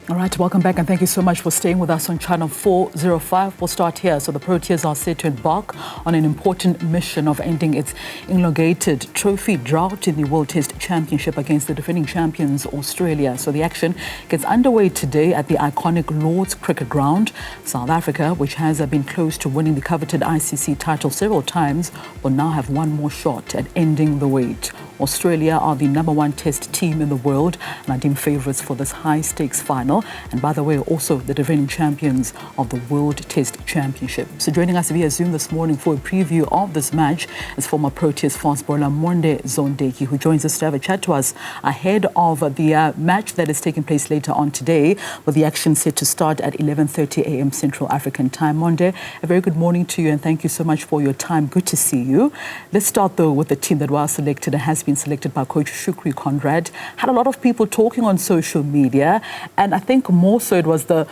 All right, welcome back and thank you so much for staying with us on channel 405. We'll start here. So the Proteas are set to embark on an important mission of ending its elongated trophy drought in the World Test Championship against the defending champions Australia. So the action gets underway today at the iconic Lord's Cricket Ground. South Africa, which has been close to winning the coveted ICC title several times, will now have one more shot at ending the wait. Australia are the #1 test team in the world and are deemed favourites for this high-stakes final. And by the way, also the defending champions of the World Test Championship. So joining us via Zoom this morning for a preview of this match is former Proteas fast bowler Monde Zondeki, who joins us to have a chat to us ahead of the match that is taking place later on today, with the action set to start at 11:30 a.m. Central African time. Monde, a very good morning to you and thank you so much for your time. Good to see you. Let's start though with the team that was selected and has been selected by Coach Shukri Conrad. Had a lot of people talking on social media, and I think more so it was the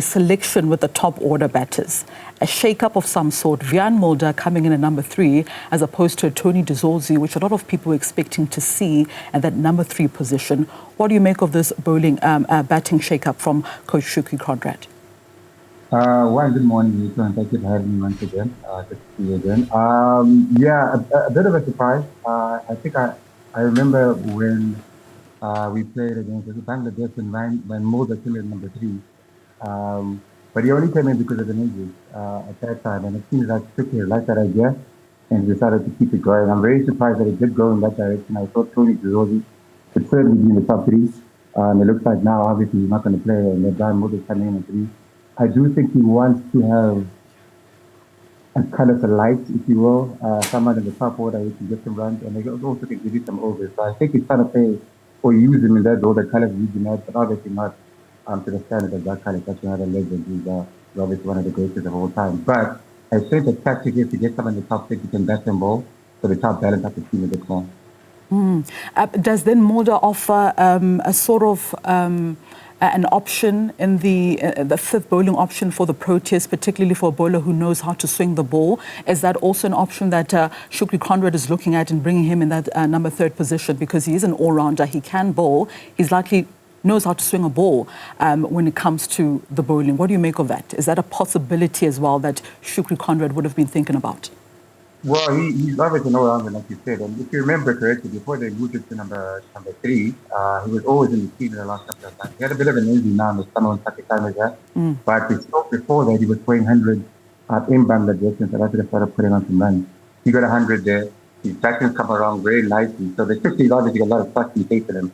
selection with the top order batters. A shake-up of some sort. Vian Mulder coming in at number 3 as opposed to Tony Dizolzi, which a lot of people were expecting to see at that number 3 position. What do you make of this batting shake-up from Coach Shukri Conrad? Good morning, Nico, and thank you for having me once again. Good to see you again. A bit of a surprise. I think I remember when we played against Bangladesh when Mulder came in number 3. But he only came in because of an injury at that time, and it seems like Shukri liked that idea and decided to keep it going. I'm very surprised that it did go in that direction. I thought Tony Dizolzi could certainly be in the top 3. And it looks like now, obviously, he's not going to play, and the guy Mulder coming in at 3. I do think he wants to have a kind of a light, if you will, someone in the top order who can get some runs, and they also can give you some overs. So I think he's trying to play or use him in that role that kind of leads him out, but obviously not to the standard of that kind of such another legend who's obviously one of the greatest of all time. But I think the tactic is to get someone in the top 6 who can bat and bowl, so the top balance up the team a bit more. Does then Mulder offer a sort of an option in the 5th bowling option for the Proteas, particularly for a bowler who knows how to swing the ball? Is that also an option that Shukri Conrad is looking at in bringing him in that number 3rd position? Because he is an all-rounder, he can bowl, he's likely knows how to swing a ball when it comes to the bowling. What do you make of that? Is that a possibility as well that Shukri Conrad would have been thinking about? Well, he's obviously an all-rounder, like you said. And if you remember correctly, before they moved it to number 3, he was always in the team in the last couple of times. He had a bit of an injury now in the summer when Saki time was there. But before that, he was playing 100 in Bangladesh, and South Africa started putting on some runs. He got 100 there. His batting come around very nicely. So the 50 obviously got a lot of trust and faith in him.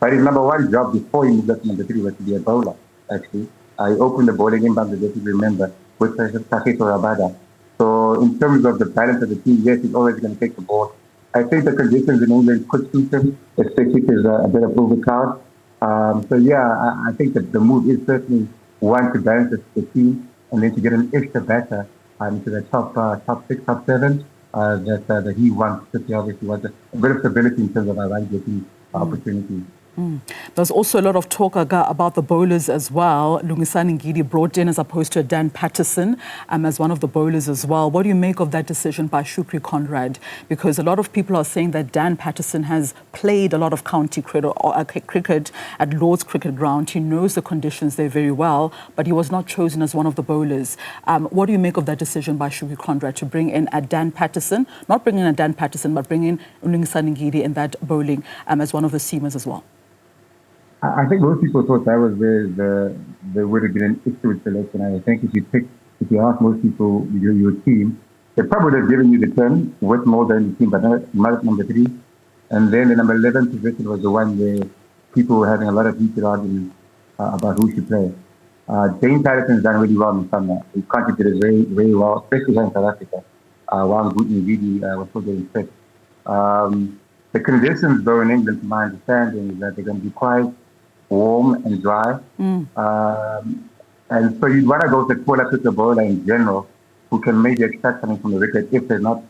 But his number 1 job before he moved up to number 3 was to be a bowler, actually. He opened the bowling in Bangladesh, if you remember, with Saki Rabada. So in terms of the balance of the team, yes, he's always going to take the ball. I think the conditions in England could suit him, especially if there's a bit of overcloud. I think that the move is certainly one to balance the team and then to get an extra batter into the top 6, top 7 that he wants. He obviously wants a bit of stability in terms of our run-getting opportunities. There's also a lot of talk about the bowlers as well. Lungisani Ngidi brought in as opposed to Dan Patterson as one of the bowlers as well. What do you make of that decision by Shukri Conrad? Because a lot of people are saying that Dan Patterson has played a lot of county cricket at Lord's Cricket Ground. He knows the conditions there very well, but he was not chosen as one of the bowlers. What do you make of that decision by Shukri Conrad to bring in a Dan Patterson, not bring in a Dan Patterson, but bring in Lungisani Ngidi in that bowling as one of the seamers as well? I think most people thought that was where there would have been an issue with selection. I think if you ask most people your team, they probably would have given you the 10 with more than the team, but not number 3. And then the number 11 position was the one where people were having a lot of heated arguments about who should play. James Patterson's done really well in the summer. He contributed very, very well, especially here in South Africa, while Guti really was still getting fit. The conditions, though, in England, from my understanding, is that they're going to be quite warm and dry. And so you'd want to go with a taller pitcher bowler in general who can maybe extract something from the wicket if there's not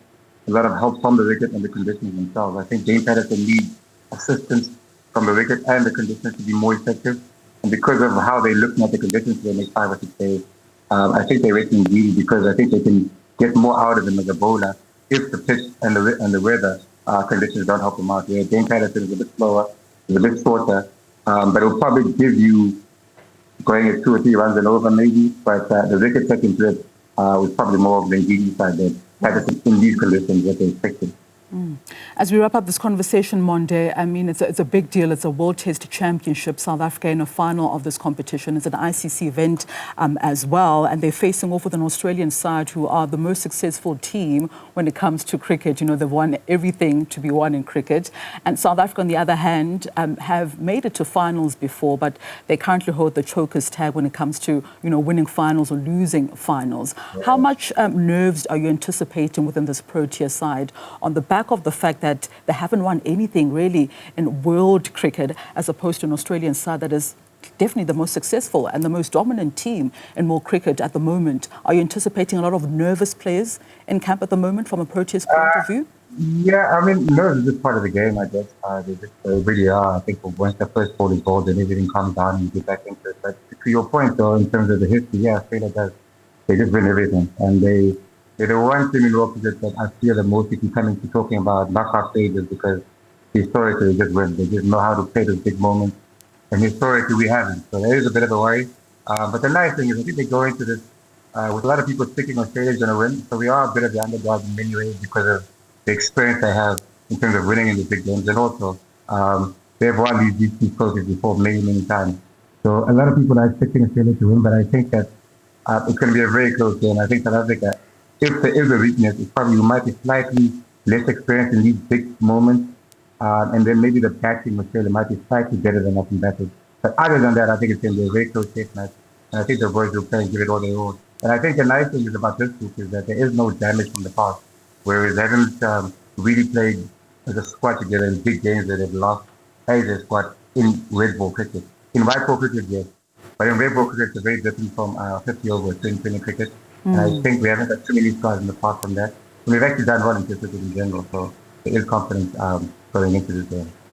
a lot of help from the wicket and the conditions themselves. I think James Patterson needs assistance from the wicket and the conditions to be more effective. And because of how they're looking at the conditions for the next 5 or 6 days, I think they're rating Greedy because I think they can get more out of him as a bowler if the pitch and the weather conditions don't help him out. Yeah, James Patterson is a bit slower, is a bit shorter, but it'll probably give you going at 2 or 3 runs and over maybe. But the wicket taking to it was probably more of the engaging side that had us in these conditions that they expected. As we wrap up this conversation, Monde, I mean, it's a big deal. It's a World Test Championship. South Africa in a final of this competition. It's an ICC event as well. And they're facing off with an Australian side who are the most successful team when it comes to cricket. You know, they've won everything to be won in cricket. And South Africa, on the other hand, have made it to finals before, but they currently hold the chokers tag when it comes to, you know, winning finals or losing finals. Yeah. How much nerves are you anticipating within this Protea side on the back of the fact that they haven't won anything really in world cricket, as opposed to an Australian side that is definitely the most successful and the most dominant team in world cricket at the moment? Are you anticipating a lot of nervous players in camp at the moment from a Proteas point of view? Yeah, I mean, nerves is just part of the game, I guess. They really are. I think once the first ball is bowled, then everything comes down and you get back into it. But to your point, though, in terms of the history, yeah, Australia does. They just win everything. And they're the one team in world cricket that I feel the most if you come into talking about knockout stages, because historically they just win. They just know how to play those big moments. And historically we haven't. So there is a bit of a worry. But the nice thing is I think they go into this with a lot of people thinking Australia's going to win. So we are a bit of the underdog in many ways because of the experience they have in terms of winning in the big games. And also they've won these trophies before many, many times. So a lot of people are expecting Australia to win, but I think that it's going to be a very close game. I think South Africa, if there is a weakness, it's probably you might be slightly less experienced in these big moments. And then maybe the batting material might be slightly better than us in batting. But other than that, I think it's going to be a very close test match. And I think the boys will play and give it all they own. And I think the nice thing is about this group is that there is no damage from the past. Whereas they haven't really played as a squad together in big games that they've lost as a squad in red ball cricket. In white ball cricket, yes. But in red ball cricket, it's very different from 50 over 2020 cricket. And I think we haven't got too many scars in the past from that. And we've actually done well in cricket in general. So there is confidence going into this game.